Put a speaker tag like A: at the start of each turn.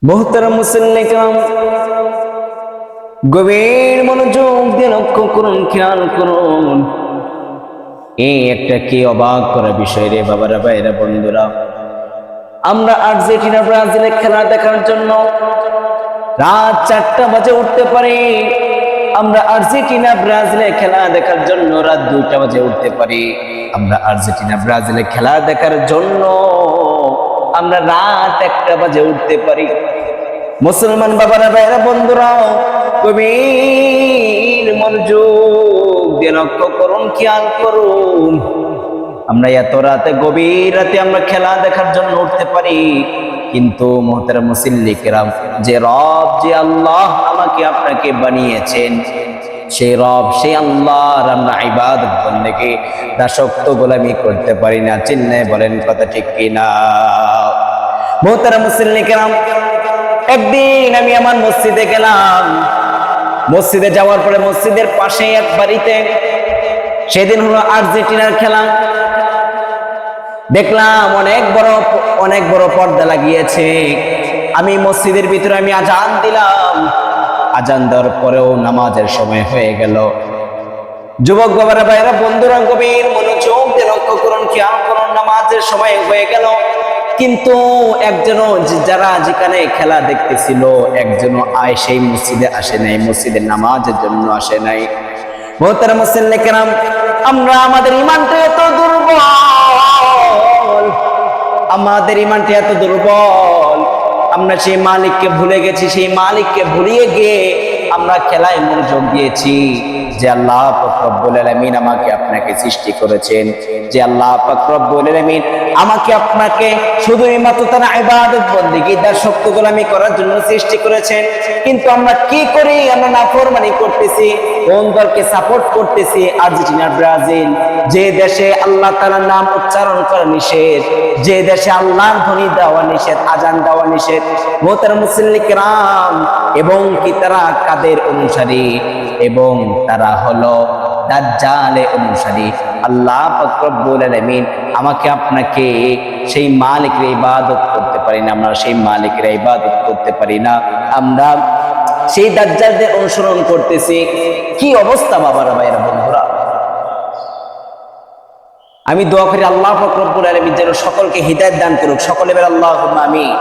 A: মোহতারাম মুসল্লিন কিরাম, গভীর মনোযোগ দিয়ে লক্ষ্য করুন, খেয়াল করুন। এই একটা কি অবাক করা বিষয় রে বাবারা, ভাইরা, বন্ধুরা। আমরা আর্জেন্টিনা ব্রাজিলের খেলা দেখার জন্য রাত 4টা বাজে উঠতে পারি। আমরা আর্জেন্টিনা ব্রাজিলের খেলা দেখার জন্য রাত 2টা বাজে উঠতে পারি। আমরা আর্জেন্টিনা ব্রাজিলের খেলা দেখার জন্য আমরা রাত 1টা বাজে উঠতে পারি। মুসলমান বাবারা, ভাইরা, বন্ধুরা, গভীর মনোযোগ দিয়ে লক্ষ্য করুন, খেয়াল করুন। আমরা এত রাতে, গভীর রাতে আমরা খেলা দেখার জন্য উঠতে পারি, কিন্তু মুহতারাম মুসল্লিন কিরাম, যে রব, যে আল্লাহ আমাকে আপনাকে বানিয়েছেন, সেই রব, সেই আল্লাহর আমরা ইবাদত বন্দেগী দাসত্ব গোলামি করতে পারি না। চিল্লায় বলেন কথা ঠিক কিনা? মুহতারাম মুসল্লিন কিরাম, একদিন আমি আমার মসজিদে গেলাম। মসজিদে যাওয়ার পরে মসজিদের পাশে এক বাড়িতে, সেদিন হলো আর্জেন্টিনার খেলা। দেখলাম অনেক বড় পর্দা লাগিয়েছে। আমি মসজিদের ভিতরে আমি আজান দিলাম। আজান দেওয়ার পরেও নামাজের সময় হয়ে গেল। যুবক বাবারা, ভাইরা, বন্ধুরা, গভীর মনোযোগ দিয়ে লক্ষ্য করুন, খেয়াল করুন। নামাজের সময় হয়ে গেল, কিন্তু একজনও, যারা যেখানে খেলা দেখতেছিল, একজনও সেই মসজিদে আসে নাই, মসজিদের নামাজের জন্য আসে নাই। মুহতারাম মুসল্লিন কিরাম, আমরা আমাদের ইমানটা এত দুর্বল, আমাদের ইমানটা এত দুর্বল, আমরা সেই মালিককে ভুলে গেছি। সেই মালিককে ভুলিয়ে গিয়ে আমরা খেলায় মনোযোগ দিয়েছি। যে আল্লাহ পাক রব্বুল আলামিন আমাকে আপনাকে সৃষ্টি করেছেন, যে আল্লাহ পাক রব্বুল আলামিন আমাকে আপনাকে শুধুই মাত্র তার ইবাদত বন্দেগী দাসত্ব গোলামি করার জন্য সৃষ্টি করেছেন, কিন্তু আমরা কি করি? আমরা নাফরমানি করতেছি। কোন দলকে সাপোর্ট করতেছি? Argentina, Brazil. যে দেশে আল্লাহ তাআলার নাম উচ্চারণ করা নিষেধ, যে দেশে আল্লাহর ধ্বনি দেওয়া নিষেধ, আজান দেওয়া নিষেধ। মুহতারাম মুসল্লিন কিরাম, এবং কি তারা কাদের অনুসারী? এবং তারা হলো দাজ্জালের অনুসারী। আল্লাহ পাক রব্বুল আলামিন আমাকে আপনাকে সেই মালিকের ইবাদত করতে পারি না, আমরা সেই মালিকের ইবাদত করতে পারি না, আমরা সেই দাজ্জালদের অনুসরণ করতেছি। কি অবস্থা বাবারা, ভাইরা, বন্ধুরা! আমি দোয়া করি আল্লাহ পাক রব্বুল আলামিন যেন সকলকে হিদায়াত দান করুক। সকলে বলেন আল্লাহুম্মা আমিন।